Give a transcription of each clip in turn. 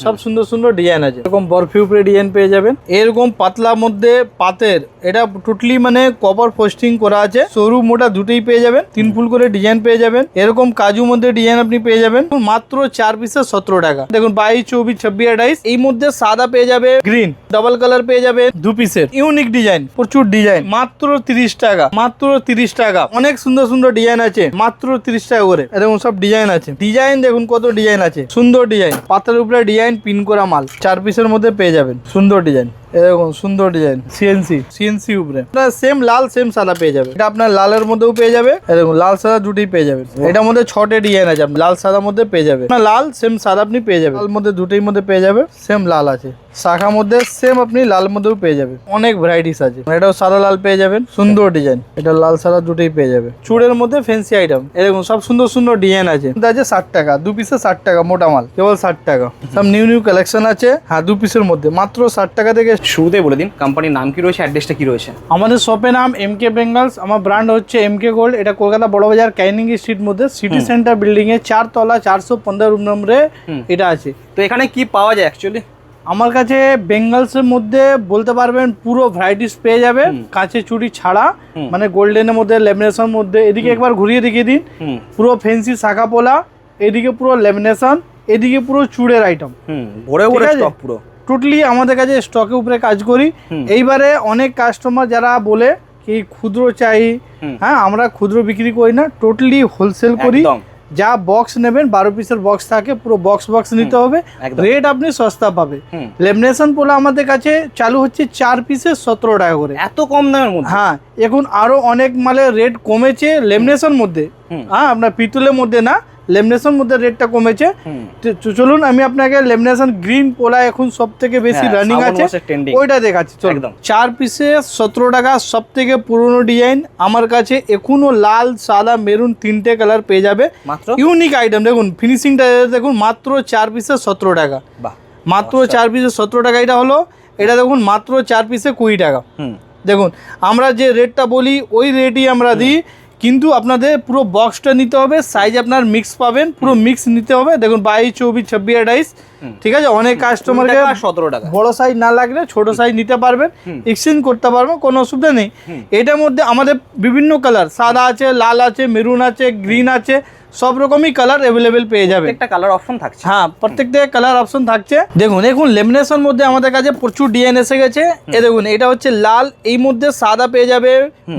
সব সুন্দর সুন্দর ডিজাইন আছে। এরকম বরফি উপরে ডিজাইন পেয়ে যাবেন, এরকম পাতলা মধ্যে পাতের, এটা টোটালি মানে কপার পোস্টিং করা আছে, সরু মোটা দুটোই পেয়ে যাবেন, 3 ফুল করে ডিজাইন পেয়ে যাবেন। এরকম কাজু মধ্যে ডিজাইন আপনি পেয়ে যাবেন মাত্র 4 পিসে 17 টাকা। দেখুন 22, 24, 26, 28 এই মধ্যে সাদা পেয়ে যাবে, গ্রিন ডাবল কালার পেয়ে যাবে 2 পিসের, ইউনিক ডিজাইন, প্রচুর ডিজাইন, মাত্র 30 টাকা, মাত্র 30 টাকা। অনেক সুন্দর সুন্দর ডিজাইন আছে, মাত্র 30 টাকা করে। এরকম সব ডিজাইন আছে, ডিজাইন দেখুন কত ডিজাইন আছে, সুন্দর ডিজাইন, পাতার উপরে ডিজাইন, পিন করা মাল, 4 পিসের মধ্যে পেয়ে যাবেন, সুন্দর ডিজাইন। এরকম সুন্দর ডিজাইন, সিএনসি উপরে সেম লাল সেম সাদা পেয়ে যাবে। এটা আপনার লালের মধ্যেও পেয়ে যাবে, এরকম লাল সাদা দুটোই পেয়ে যাবে। এটার মধ্যে 6টে ডিজাইন আছে, লাল সাদার মধ্যে পেয়ে যাবে, লাল সেম সাদা আপনি পেয়ে যাবেন, লাল মধ্যে দুটোই মধ্যে পেয়ে যাবে, সেম লাল আছে, শাখা মধ্যে সেম আপনি লাল মধ্যেও পেয়ে যাবে, অনেক ভ্যারাইটিস আছে। এটাও সাদা লাল পেয়ে যাবেন, সুন্দর ডিজাইন, এটা লাল সাদা দুটোই পেয়ে যাবে। চুড়ের মধ্যে ফ্যান্সি আইটেম, এরকম সব সুন্দর সুন্দর ডিজাইন আছে। আছে 60 টাকা, 2 পিসে 60 টাকা, মোটা মাল কেবল 60 টাকা। সব নিউ কালেকশন আছে, হ্যাঁ 2 পিসের মধ্যে মাত্র 60 টাকা থেকে। শুরুতে বলে দিন কোম্পানির নাম কি রয়েছে, অ্যাড্রেসটা কি রয়েছে? আমাদের শপের নাম এমকে বেঙ্গলস, আমার ব্র্যান্ড হচ্ছে এমকে গোল্ড। এটা কলকাতা বড়বাজার ক্যানিং স্ট্রিট মধ্যে সিটি সেন্টার বিল্ডিং এ 4 তলা 415 রুম নম্বরে এটা আছে। তো এখানে কি পাওয়া যায় অ্যাকচুয়ালি? আমার কাছে বেঙ্গলসের মধ্যে বলতে পারবেন পুরো ভ্যারাইটিস পেয়ে যাবে, কাঁচের চুড়ি ছাড়া, মানে গোল্ডেনের মধ্যে, লেমিনেশন মধ্যে। এদিকে একবার ঘুরিয়ে দেখিয়ে দিন, পুরো ফ্যান্সি শাখা পোলা, এদিকে পুরো লেমিনেশন, এদিকে পুরো চুড়ের আইটেম, ভরে ভরে স্টক পুরো টোটালি আমাদের কাছে স্টকের উপরে কাজ করি। এইবারে অনেক কাস্টমার যারা বলে কি ক্ষুদ্র চাই, হ্যাঁ আমরা ক্ষুদ্র বিক্রি করি না, টোটালি হোলসেল করি। যা বক্স নেবেন 12 পিসের বক্স থাকে, পুরো বক্স নিতে হবে, রেট আপনি সস্তা পাবে। লেমিনেশন পোলা আমাদের কাছে চালু হচ্ছে 4 পিসে 17 টাকা করে, এত কম দামের মধ্যে। হ্যাঁ এখন আরো অনেক মালের রেট কমেছে লেমিনেশন মধ্যে, হ্যাঁ আপনার পিতলের মধ্যে না, লেমিনেশন মধ্যে রেটটা কমেছে। চলুন আমি আপনাকে লেমিনেশন গ্রিন পোলা এখন সব থেকে বেশি রানিং আছে, ওইটা দেখাচ্ছি। চলুন 4 পিসে 17 টাকা, সব থেকে পুরনো ডিজাইন আমার কাছে এখনো লাল সাদা মেরুন 3টে কালার পেয়ে যাবে, ইউনিক আইটেম। দেখুন ফিনিশিংটা দেখুন, মাত্র 4 পিসে 17 টাকা, মাত্র 4 পিসে 17 টাকা। এটা হলো, এটা দেখুন মাত্র 4 পিসে 20 টাকা। দেখুন আমরা যে রেটটা বলি ওই রেটই আমরা দিই, কিন্তু আপনাদের পুরো বক্সটা নিতে হবে, সাইজ আপনার মিক্স পাবেন, পুরো মিক্স নিতে হবে। দেখুন 22, 24, 26, 28, ঠিক আছে। অনেক কাস্টমারকে 17 টাকা, বড় সাইজ না লাগলে ছোট সাইজ নিতে পারবেন, এক্সচেঞ্জ করতে পারবেন, কোনো অসুবিধা নেই। এটার মধ্যে আমাদের বিভিন্ন কালার, সাদা আছে, লাল আছে, মেরুন আছে, গ্রিন আছে, সব রকমই কালার অ্যাভেলেবেল পেয়ে যাবে, একটা কালার অপশন থাকছে, হ্যাঁ প্রত্যেকটা কালার অপশন থাকছে। দেখুন এখন লেমিনেশন মধ্যে আমাদের কাছে প্রচুর ডিজাইন এসে গেছে। এ দেখুন এটা হচ্ছে লাল, এই মধ্যে সাদা পেয়ে যাবে,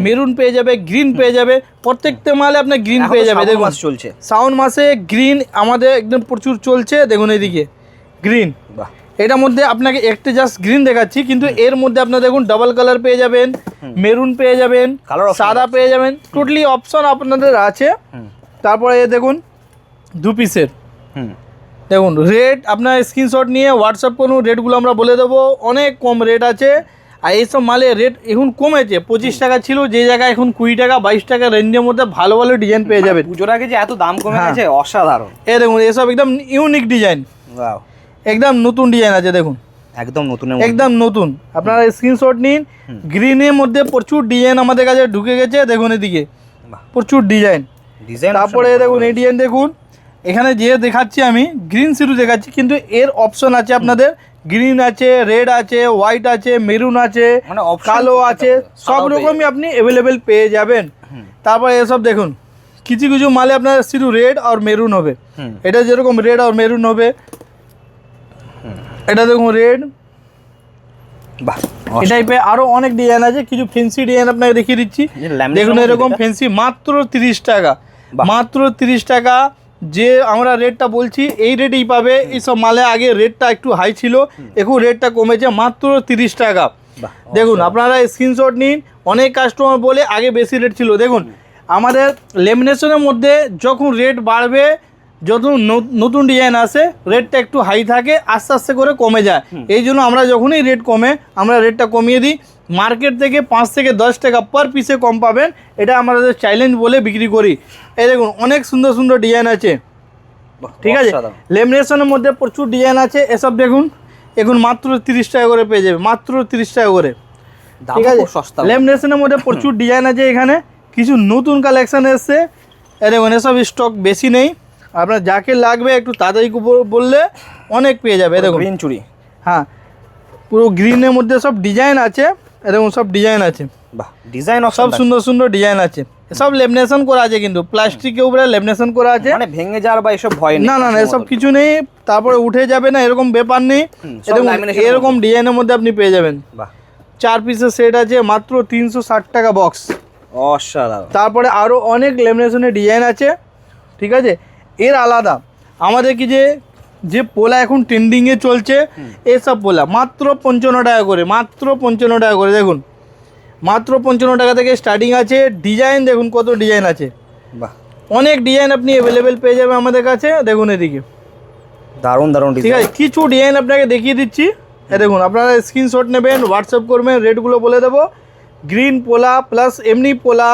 মেরুন পেয়ে যাবে, গ্রিন পেয়ে যাবে, প্রত্যেকটা মালে আপনার গ্রিন পেয়ে যাবে। দেখুন মাস চলছে, শ্রাবণ মাসে গ্রিন আমাদের একদম প্রচুর চলছে। দেখুন এইদিকে গ্রিন, এটার মধ্যে আপনাকে একটা জাস্ট গ্রিন দেখাচ্ছি, কিন্তু এর মধ্যে আপনার দেখুন ডাবল কালার পেয়ে যাবেন, মেরুন পেয়ে যাবেন, সাদা পেয়ে যাবেন, টোটালি অপশন আপনাদের আছে। তারপরে এ দেখুন 2 পিসের, দেখুন রেট আপনার স্ক্রিনশট নিয়ে হোয়াটসঅ্যাপ করুন, রেটগুলো আমরা বলে দেবো, অনেক কম রেট আছে। আর এইসব মালের রেট এখন কমেছে, 25 টাকা ছিল যে জায়গায় এখন 20 টাকা 22 টাকা রেঞ্জের মধ্যে ভালো ভালো ডিজাইন পেয়ে যাবেন। পুজোর আগে যে এত দাম কমে গেছে, অসাধারণ। এ দেখুন এসব একদম ইউনিক ডিজাইন, একদম নতুন ডিজাইন আছে, দেখুন একদম নতুন, একদম নতুন। আপনারা স্ক্রিনশট নিন, গ্রিনের মধ্যে প্রচুর ডিজাইন আমাদের কাছে ঢুকে গেছে। দেখুন এদিকে প্রচুর ডিজাইন। তারপরে দেখুন এই ডিজাইন দেখুন, এখানে যে দেখাচ্ছি আমি গ্রিন শুধু দেখাচ্ছি, কিন্তু এর অপশন আছে আপনাদের, গ্রিন আছে, রেড আছে, হোয়াইট আছে, মেরুন আছে, কালো আছে, সব রকমই আপনি অ্যাভেলেবেল পেয়ে যাবেন। তারপরে এসব দেখুন কিছু কিছু মালে আপনার শুধু রেড আর মেরুন হবে, এটা যেরকম রেড আর মেরুন হবে, এটা দেখুন রেড, এই টাইপে আরো অনেক ডিজাইন আছে। কিছু ফ্যান্সি ডিজাইন আপনাকে দেখিয়ে দিচ্ছি, দেখুন এরকম ফ্যান্সি, মাত্র 30 টাকা, মাত্র 30 টাকা। যে আমরা রেটটা বলছি এই রেটেই পাবে। এইসব মালে আগে রেটটা একটু হাই ছিল, এখন রেটটা কমেছে, মাত্র 30 টাকা। দেখুন আপনারা স্ক্রিনশট নিন, অনেক কাস্টমার বলে আগে বেশি রেট ছিল। দেখুন আমাদের লেমিনেশনের মধ্যে যখন রেট বাড়বে, যত নতুন ডিজাইন আসে রেটটা একটু হাই থাকে, আস্তে আস্তে করে কমে যায়। এই জন্য আমরা যখনই রেট কমে আমরা রেটটা কমিয়ে দিই। মার্কেট থেকে 5 থেকে 10 টাকা পার পিসে কম পাবেন, এটা আমাদের চ্যালেঞ্জ বলে বিক্রি করি। এই দেখুন অনেক সুন্দর সুন্দর ডিজাইন আছে, ঠিক আছে। লেমিনেশনের মধ্যে প্রচুর ডিজাইন আছে, এসব দেখুন এখন মাত্র 30 টাকা করে পেয়ে যাবে, মাত্র 30 টাকা করে, ঠিক আছে। লেমিনেশনের মধ্যে প্রচুর ডিজাইন আছে, এখানে কিছু নতুন কালেকশন এসছে। দেখুন এসব স্টক বেশি নেই, আপনার যাকে লাগবে একটু তাড়াতাড়ি বললে অনেক পেয়ে যাবে। এই দেখুন গ্রিন চুড়ি। হ্যাঁ, পুরো গ্রিনের মধ্যে সব ডিজাইন আছে, এরকম সব ডিজাইন আছে, বাহ, ডিজাইন সব সুন্দর সুন্দর ডিজাইন আছে, সব লেমিনেশন করা আছে, কিন্তু প্লাস্টিকের উপরে লেমিনেশন করা আছে, মানে ভেঙে যাওয়ার বা এসব ভয় নেই। না না না, এসব কিছু নেই, তারপরে উঠে যাবে না এরকম ব্যাপার নেই। সব lamination এরকম ডিজাইনের মধ্যে আপনি পেয়ে যাবেন। বাহ, 4 পিসের সেট আছে, মাত্র 360 টাকা বক্স। অসাধারণ। তারপরে আরও অনেক লেমিনেশনের ডিজাইন আছে, ঠিক আছে। এর আলাদা আমাদের কি যে পোলা এখন ট্রেন্ডিংয়ে চলছে, এসব পোলা মাত্র 55 টাকা করে, মাত্র 55 টাকা করে। দেখুন মাত্র 55 টাকা থেকে স্টার্টিং আছে। ডিজাইন দেখুন কত ডিজাইন আছে, বাহ, অনেক ডিজাইন আপনি অ্যাভেলেবেল পেয়ে যাবেন আমাদের কাছে। দেখুন এদিকে দারুণ দারুণ ঠিক ডিজাইন। আছে, কিছু ডিজাইন আপনাকে দেখিয়ে দিচ্ছি। দেখুন আপনারা স্ক্রিনশট নেবেন, হোয়াটসঅ্যাপ করবেন, রেটগুলো বলে দেবো। গ্রিন পোলা প্লাস এমনি পোলা,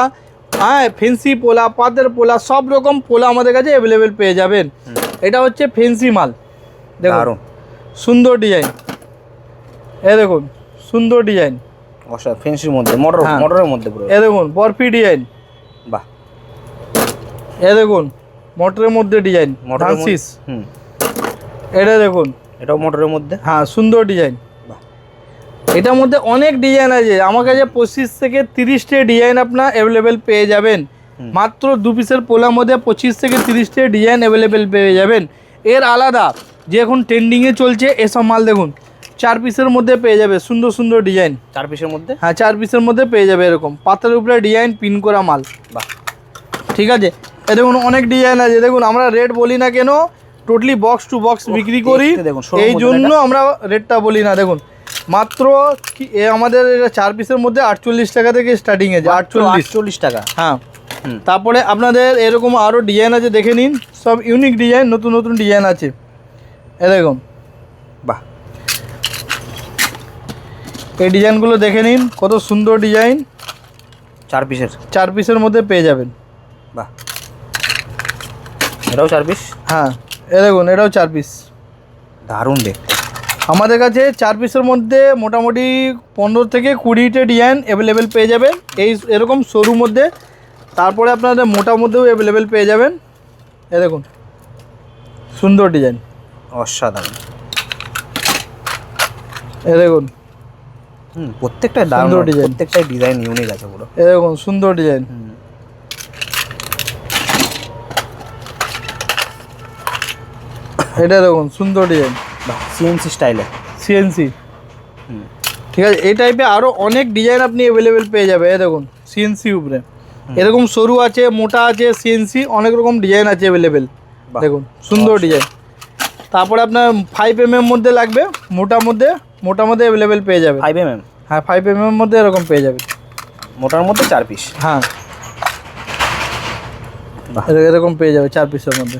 হ্যাঁ ফেন্সি পোলা, পাতের পোলা, সব রকম পোলা আমাদের কাছে অ্যাভেলেবেল পেয়ে যাবেন। এটা হচ্ছে ফেন্সি মাল, দেখুন দারুণ সুন্দর ডিজাইন। দেখুন সুন্দর ডিজাইন, অসাধারণ। ফেন্সির মধ্যে হ্যাঁ। মোটরের মধ্যে পুরো। দেখুন বরফি ডিজাইন, বাহ, দেখুন মোটরের মধ্যে ডিজাইন, মোটরের মধ্যে। ফ্রান্সিস। হুম, এটা দেখুন, এটাও মোটরের মধ্যে। হ্যাঁ সুন্দর ডিজাইন। বাহ, এটার মধ্যে অনেক ডিজাইন আছে, আমার কাছে 25 থেকে 30টা ডিজাইন আপনার অ্যাভেলেবেল পেয়ে যাবেন। মাত্র 2 পিসের পোলার মধ্যে 25 থেকে 30টা ডিজাইন অ্যাভেলেবেল পেয়ে যাবেন। এর আলাদা যে এখন ট্রেন্ডিংয়ে চলছে এসব মাল দেখুন 4 পিসের মধ্যে পেয়ে যাবে, সুন্দর সুন্দর ডিজাইন। 4 পিসের মধ্যে। হ্যাঁ 4 পিসের মধ্যে পেয়ে যাবে, এরকম পাতার উপরে ডিজাইন পিন করা মাল। বাহ, ঠিক আছে, দেখুন অনেক ডিজাইন আছে। দেখুন আমরা রেট বলি না কেন, টোটালি বক্স টু বক্স বিক্রি করি, দেখতে দেখুন, showroom এই মধ্যে জন্য আমরা রেটটা বলি না। দেখুন মাত্র আমাদের এটা 4 পিসের মধ্যে 48 টাকা থেকে স্টার্টিং আছে, 48 টাকা। হ্যাঁ। হুম। তারপরে আপনাদের এরকম আরও ডিজাইন আছে, দেখে নিন, সব ইউনিক ডিজাইন, নতুন নতুন ডিজাইন আছে। দেখুন বাহ, এই ডিজাইনগুলো দেখে নিন, কত সুন্দর ডিজাইন। 4 পিসের। 4 পিসের মধ্যে পেয়ে যাবেন। বাহ, এটাও 4 পিস। হ্যাঁ দেখুন এটাও 4 পিস। দারুণ দেখতে। আমাদের কাছে 4 পিসের মধ্যে মোটামুটি 15 থেকে 20টা ডিজাইন অ্যাভেলেবেল পেয়ে যাবেন এরকম সরুর মধ্যে। তারপরে আপনাদের মোটার মধ্যেও অ্যাভেলেবেল পেয়ে যাবেন। দেখুন সুন্দর ডিজাইন, অসাধারণ। দেখুন প্রত্যেকটা দারুণ সুন্দর ডিজাইন, প্রত্যেকটা ডিজাইন ইউনিক আছে পুরো। দেখুন সুন্দর ডিজাইন। এটা দেখুন সুন্দর ডিজাইন, বাহ, সিএনসি স্টাইলে। সিএনসি। ঠিক আছে, এই টাইপের আরও অনেক ডিজাইন আপনি অ্যাভেলেবেল পেয়ে যাবে। দেখুন সিএনসি উপরে এরকম সরু আছে, মোটা আছে, সিএনসি অনেক রকম ডিজাইন আছে অ্যাভেলেবেল। দেখুন সুন্দর ডিজাইন। তারপরে আপনার 5mm মধ্যে লাগবে, মোটার মধ্যে অ্যাভেলেবেল পেয়ে যাবে। 5mm। হ্যাঁ 5mm মধ্যে এরকম পেয়ে যাবে, মোটার মধ্যে 4 পিস। হ্যাঁ বাহ। এরকম পেয়ে যাবে 4 পিসের মধ্যে।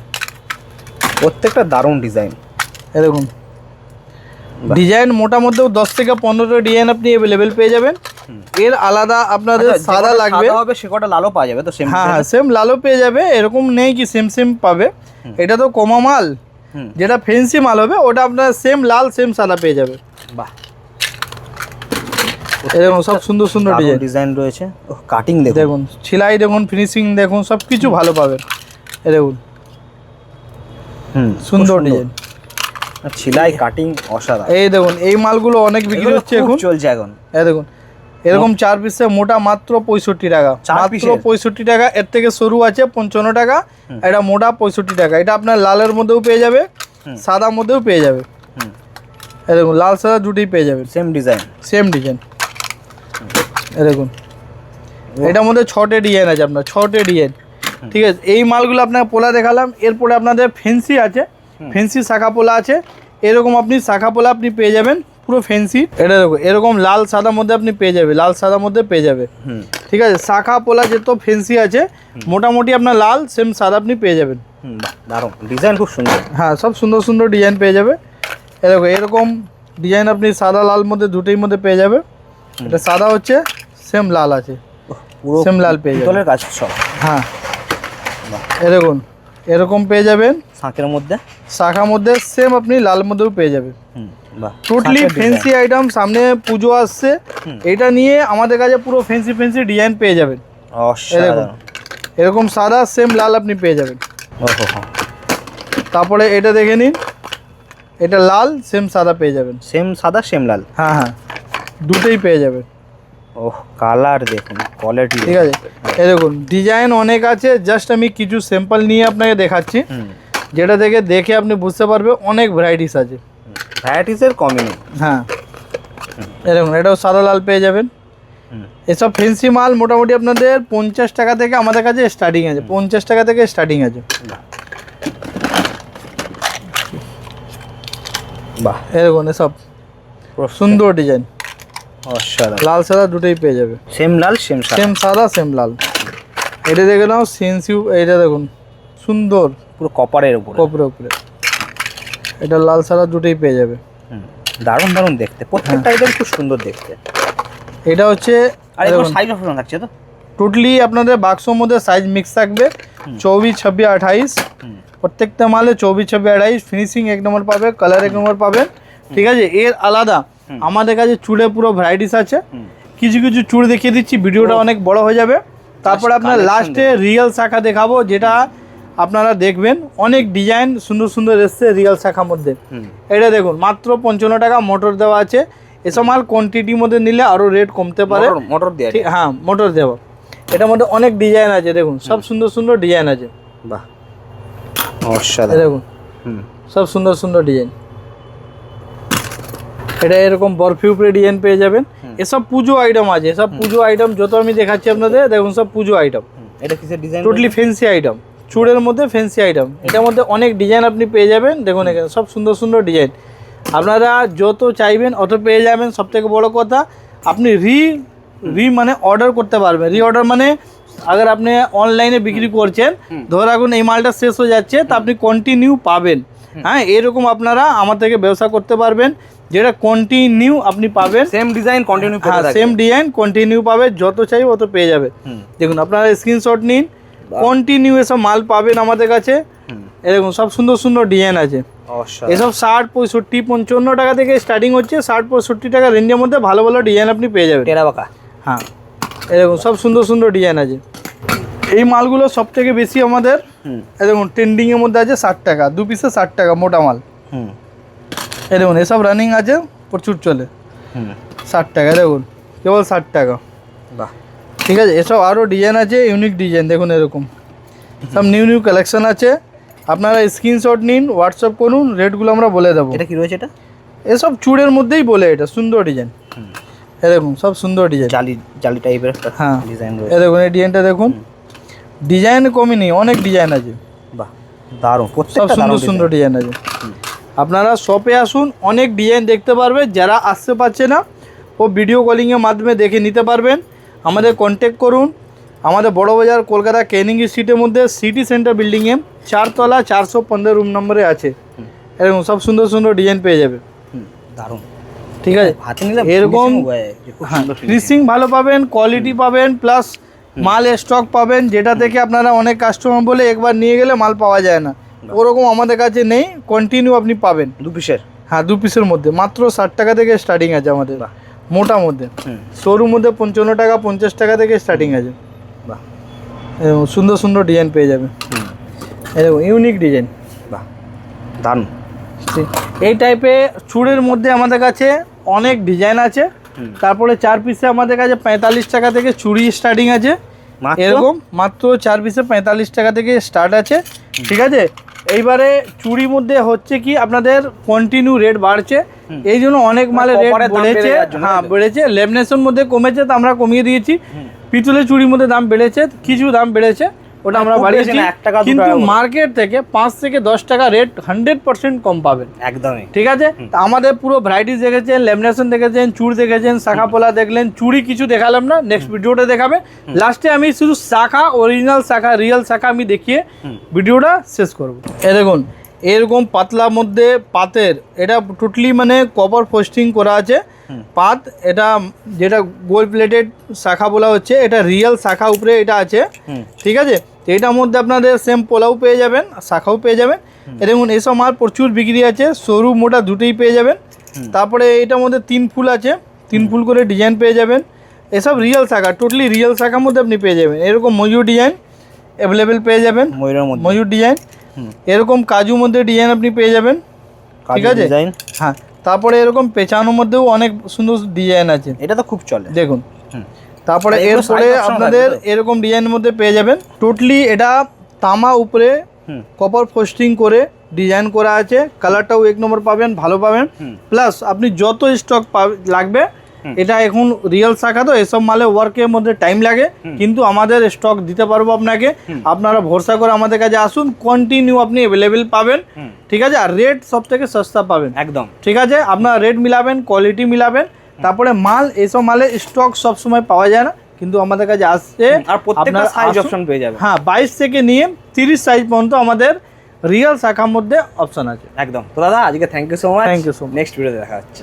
প্রত্যেকটা দারুণ ডিজাইন। এরকম ডিজাইন মোটার মধ্যেও 10 থেকে 15টা ডিজাইন আপনি অ্যাভেলেবেল পেয়ে যাবেন। এর আলাদা আপনাদের সাদা লাগবে, হবে সে কটা লালও পাওয়া যাবে তো সেম। হ্যাঁ হ্যাঁ সেম লালও পেয়ে যাবে, এরকম নেই কি সেম পাবে। এটা তো কমা মাল, যেটা ফেন্সি মাল হবে ওটা আপনার সেম লাল সেম সাদা পেয়ে যাবে। বাহ, এরকম সব সুন্দর সুন্দর ডিজাইন রয়েছে। কাটিং দেখুন, দেখুন সেলাই দেখুন, ফিনিশিং দেখুন, সব কিছু ভালো পাবেন। দেখুন সুন্দর ডিজাইন, সেলাই কাটিং অসাধারণ। এই দেখুন এই মালগুলো অনেক বিক্রি হচ্ছে এখন, চলছে এখন। দেখুন এরকম 4 পিসে মোটা মাত্র 65 টাকা, মাত্র 65 টাকা। এর থেকে সরু আছে 55 টাকা, এটা মোটা 65 টাকা। এটা আপনার লালের মধ্যেও পেয়ে যাবে, সাদার মধ্যেও পেয়ে যাবে। দেখুন লাল সাদা দুটোই পেয়ে যাবে, সেম ডিজাইন। দেখুন এটার মধ্যে 6টে ডিজাইন আছে, আপনার 6টে ডিজাইন। ঠিক আছে, এই মালগুলো আপনাকে পোলা দেখালাম। এরপরে আপনাদের ফেন্সি আছে, ফেন্সি শাখা পোলা আছে। এরকম আপনি শাখা পোলা আপনি পেয়ে যাবেন পুরো ফেন্সি। এটা দেখো এরকম লাল সাদার মধ্যে আপনি পেয়ে যাবে, লাল সাদার মধ্যে পেয়ে যাবে। ঠিক আছে, শাখা পোলা যেহেতু ফেন্সি আছে, মোটামুটি আপনার লাল সেম সাদা আপনি পেয়ে যাবেন। দারুণ ডিজাইন, খুব সুন্দর। হ্যাঁ সব সুন্দর সুন্দর ডিজাইন পেয়ে যাবে। দেখো এরকম ডিজাইন আপনি সাদা লাল মধ্যে দুটোই মধ্যে পেয়ে যাবে। এটা সাদা হচ্ছে, সেম লাল আছে, পুরো সেম লাল পেয়ে যাবে। পিতলের কাজ সব। হ্যাঁ দেখুন এরকম পেয়ে যাবেন শাঁখের মধ্যে, শাখার মধ্যে সেম আপনি লাল মধ্যেও পেয়ে যাবে। টোটালি ফ্যান্সি আইটেম, সামনে পুজো আসছে, এটা নিয়ে আমাদের কাছে পুরো ফ্যান্সি ডিজাইন পেয়ে যাবেন। অসাধারণ। এরকম সাদা সেম লাল আপনি পেয়ে যাবেন। তারপরে এটা দেখে নিন, এটা লাল সেম সাদা পেয়ে যাবেন। সেম সাদা সেম লাল। হ্যাঁ হ্যাঁ, দুটোই পেয়ে যাবেন। ওহ, কালার দেখুন, কোয়ালিটি ঠিক আছে, এই দেখুন ডিজাইন অনেক আছে, জাস্ট আমি কিছু স্যাম্পল নিয়ে আপনাকে দেখাচ্ছি, যেটা থেকে দেখে আপনি বুঝতে পারবে অনেক ভ্যারাইটিস আছে। ভ্যারাইটিসের কমই নেই। হ্যাঁ, এই দেখুন এটাও সাদা লাল পেয়ে যাবেন। এসব ফেন্সি মাল মোটামুটি আপনাদের 50 টাকা থেকে আমাদের কাছে স্টার্টিং আছে, 50 টাকা থেকে স্টার্টিং আছে। বাহ, এই দেখুন এসব সুন্দর ডিজাইন, অসাধারণ। লাল সাদা দুটোই পেয়ে যাবে। সেম লাল সেম সাদা। সেম সাদা সেম লাল। এটা দেখে নাও সেন্সিউ, এটা দেখুন সুন্দর পুরো কপারের উপরে। কপরের উপরে, এটা লাল সাদা দুটোই পেয়ে যাবে। দারুণ দারুণ দেখতে, প্রত্যেকটা আইটেম খুব সুন্দর দেখতে। এটা হচ্ছে আর এগুলো সাইজ অপশন থাকছে তো? টোটালি আপনাদের বাক্সর মধ্যে সাইজ মিক্স থাকবে 24, 26, 28। প্রত্যেকটা মালে 24, 26, 28 ফিনিশিং এক নম্বর পাবে, কালার এক নম্বর পাবেন। ঠিক আছে, এর আলাদা আমাদের কাছে চুড়ে পুরো ভ্যারাইটিস আছে। কিছু কিছু চুড় দেখিয়ে দিচ্ছি, ভিডিওটা অনেক বড় হয়ে যাবে। তারপরে আপনার লাস্টে রিয়েল শাখা দেখাবো, যেটা আপনারা দেখবেন অনেক ডিজাইন সুন্দর সুন্দর এসছে রিয়েল শাখার মধ্যে। এটা দেখুন মাত্র 55 টাকা মোটর দেওয়া আছে। এসব মাল কোয়ান্টিটির মধ্যে নিলে আরও রেট কমতে পারে। মোটর দিয়ে? হ্যাঁ, মোটর দেওয়া। এটার মধ্যে অনেক ডিজাইন আছে, দেখুন সব সুন্দর সুন্দর ডিজাইন আছে। বাহ, অসাধারণ। দেখুন সব সুন্দর সুন্দর ডিজাইন। এটা এরকম বরফি উপরে ডিজাইন পেয়ে যাবেন। এসব পুজো আইটেম আছে, সব পুজো আইটেম যত আমি দেখাচ্ছি আপনাদের, দেখুন সব পুজো আইটেম। এটা কিসের ডিজাইন? টোটালি ফ্যান্সি আইটেম, চুড়ের মধ্যে ফ্যান্সি আইটেম। এটার মধ্যে অনেক ডিজাইন আপনি পেয়ে যাবেন। দেখুন এখানে সব সুন্দর সুন্দর ডিজাইন, আপনারা যত চাইবেন অত পেয়ে যাবেন। সব থেকে বড় কথা, আপনি মানে অর্ডার করতে পারবেন। অর্ডার মানে আগে আপনি অনলাইনে বিক্রি করছেন, ধরে রাখুন এই মালটা শেষ হয়ে যাচ্ছে, তা আপনি কন্টিনিউ পাবেন। হ্যাঁ, এরকম আপনারা আমার থেকে ব্যবসা করতে পারবেন, যেটা কন্টিনিউ আপনি পাবেন। সেম ডিজাইন কন্টিনিউ পেতে হ্যাঁ, থাকবে। সেম ডিজাইন কন্টিনিউ পাবে, যত চাই অত পেয়ে যাবে। দেখুন আপনারা স্ক্রিনশট নিন, কন্টিনিউ এসব মাল পাবেন আমাদের কাছে। এরকম সব সুন্দর সুন্দর ডিজাইন আছে। এসব 60, 65, 55 টাকা থেকে স্টার্টিং হচ্ছে। 60, 65 টাকা রেঞ্জের মধ্যে ভালো ভালো ডিজাইন আপনি পেয়ে যাবেন। টেরাবাকা। হ্যাঁ, এরকম সব সুন্দর সুন্দর ডিজাইন আছে। এই মালগুলো সব থেকে বেশি আমাদের দেখুন ট্রেন্ডিংয়ের মধ্যে আছে 60 টাকা, 2 পিসে 60 টাকা মোটা মাল। এই দেখুন এসব রানিং আছে, প্রচুর চলে। 60 টাকা, দেখুন কেবল 60 টাকা। বাহ, ঠিক আছে, এসব আরও ডিজাইন আছে, ইউনিক ডিজাইন। দেখুন এরকম সব নিউ নিউ কালেকশন আছে। আপনারা স্ক্রিনশট নিন, হোয়াটসঅ্যাপ করুন, রেটগুলো আমরা বলে দেবো। এটা কি রয়েছে? এটা এসব চুড়ের মধ্যেই বলে, এটা সুন্দর ডিজাইন। এরকম সব সুন্দর ডিজাইন, জালি জালি টাইপের একটা হ্যাঁ ডিজাইন এই রয়েছে। দেখুন এই ডিজাইনটা দেখুন, ডিজাইন কমই নেই, অনেক ডিজাইন আছে। বাহ, দারুণ, সব প্রত্যেকটা সুন্দর সুন্দর ডিজাইন আছে। আপনারা শপে আসুন, অনেক ডিজাইন দেখতে পারবে। যারা আসতে পারছে না, ও ভিডিও কলিংয়ের মাধ্যমে দেখে নিতে পারবেন। আমাদের কন্ট্যাক্ট করুন। আমাদের বড় বাজার কলকাতা ক্যানিং স্ট্রিটের মধ্যে সিটি সেন্টার বিল্ডিংয়ে 4 তলা 415 রুম নম্বরে আছে। এরকম সব সুন্দর সুন্দর ডিজাইন পেয়ে যাবে। দারুণ, ঠিক আছে, হাতে নিলে এরকম ফিনিশিং ভালো পাবেন, কোয়ালিটি পাবেন, প্লাস মাল স্টক পাবেন, যেটা থেকে আপনারা অনেক কাস্টমার বলে একবার নিয়ে গেলে মাল পাওয়া যায় না, ওরকম আমাদের কাছে নেই, কন্টিনিউ আপনি পাবেন। 2 পিসের? হ্যাঁ, 2 পিসের মধ্যে মাত্র 60 টাকা থেকে স্টার্টিং আছে আমাদের মোটা মধ্যে। শোরুম মধ্যে 55 টাকা 50 টাকা থেকে স্টার্টিং আছে। বাহ, এরকম সুন্দর সুন্দর ডিজাইন পেয়ে যাবে। এরকম ইউনিক ডিজাইন। বাহ, দারুণ। এই টাইপের চুড়ের মধ্যে আমাদের কাছে অনেক ডিজাইন আছে। তারপরে 4 পিসে আমাদের কাছে 45 টাকা থেকে চুড়ি স্টার্টিং আছে। এরকম মাত্র 4 পিসে 45 টাকা থেকে স্টার্ট আছে। ঠিক আছে, এইবারে চুড়ির মধ্যে হচ্ছে কি আপনাদের কন্টিনিউ রেট বাড়ছে, এই জন্য অনেক মালের রেট বেড়েছে। হ্যাঁ, বেড়েছে। লেমিনেশন মধ্যে কমেছে, তো আমরা কমিয়ে দিয়েছি। পিতলের চুড়ির মধ্যে দাম বেড়েছে, কিছু দাম বেড়েছে, ওটা আমরা বাড়িয়েছি। কিন্তু মার্কেট থেকে 5 থেকে 10 টাকা রেট 100% কম পাবেন একদমই। ঠিক আছে, তা আমাদের পুরো ভ্যারাইটিস দেখেছেন, ল্যামিনেশন দেখেছেন, চুড় দেখেছেন, শাখা পোলা দেখলেন, চুড়ি কিছু দেখালাম না, নেক্সট ভিডিওটা দেখাবে। লাস্টে আমি শুধু শাখা, অরিজিনাল শাখা, রিয়েল শাখা আমি দেখিয়ে ভিডিওটা শেষ করব। এ দেখুন এরকম পাতলার মধ্যে পাতের, এটা টোটালি মানে কপার পোস্টিং করা আছে পাত। এটা যেটা গোল্ড প্লেটেড শাখা বলা হচ্ছে, এটা রিয়েল শাখা উপরে এটা আছে। ঠিক আছে, তো এটার মধ্যে আপনাদের সেম পোলাও পেয়ে যাবেন, শাখাও পেয়ে যাবেন। দেখুন এসব মাল প্রচুর বিক্রি আছে, সরু মোটা দুটোই পেয়ে যাবেন। তারপরে এটার মধ্যে 3 ফুল আছে, 3 ফুল করে ডিজাইন পেয়ে যাবেন। এসব রিয়েল শাখা, টোটালি রিয়েল শাখার মধ্যে আপনি পেয়ে যাবেন। এরকম ময়ূর ডিজাইন অ্যাভেলেবেল পেয়ে যাবেন, ময়ূরের মধ্যে ময়ূর ডিজাইন। এরকম কাজুর মধ্যে ডিজাইন আপনি পেয়ে যাবেন, ঠিক আছে? ডিজাইন, হ্যাঁ, তারপরে এরকম পেঁচানোর মধ্যেও অনেক সুন্দর ডিজাইন আছে, এটা তো খুব চলে। দেখুন। তারপরে আর এগুলো এরপরে size option আপনাদের থাকবে তো? এরকম ডিজাইনের মধ্যে পেয়ে যাবেন। টোটালি এটা তামা উপরে কপার ফোস্টিং করে ডিজাইন করা আছে, কালারটাও এক নম্বর পাবেন, ভালো পাবেন। প্লাস আপনি যত স্টক লাগবে, এটা এখন রিয়েল শাখা তো এসব মালে ওয়ার্কের মধ্যে টাইম লাগে, কিন্তু আমাদের স্টক দিতে পারবো আপনাকে। আপনারা ভরসা করে আমাদের কাছে আসুন, কন্টিনিউ আপনি অ্যাভেলেবেল পাবেন, ঠিক আছে? আর রেট সব থেকে সস্তা পাবেন একদম, ঠিক আছে? আপনারা রেট মিলাবেন, কোয়ালিটি মিলাবেন, তারপরে মাল, এইসব মালে স্টক সব সময় পাওয়া যায় না, কিন্তু আমাদের কাছে আসছে। আর প্রত্যেকটা সাইজ অপশন পেয়ে যাবেন। হ্যাঁ, 22 থেকে নিয়ে 30 সাইজ পর্যন্ত আমাদের রিয়েল শাখার মধ্যে অপশন আছে। একদম। তো দাদা আজকে thank you so much, Thank you so much. Next ভিডিওতে দেখা হচ্ছে।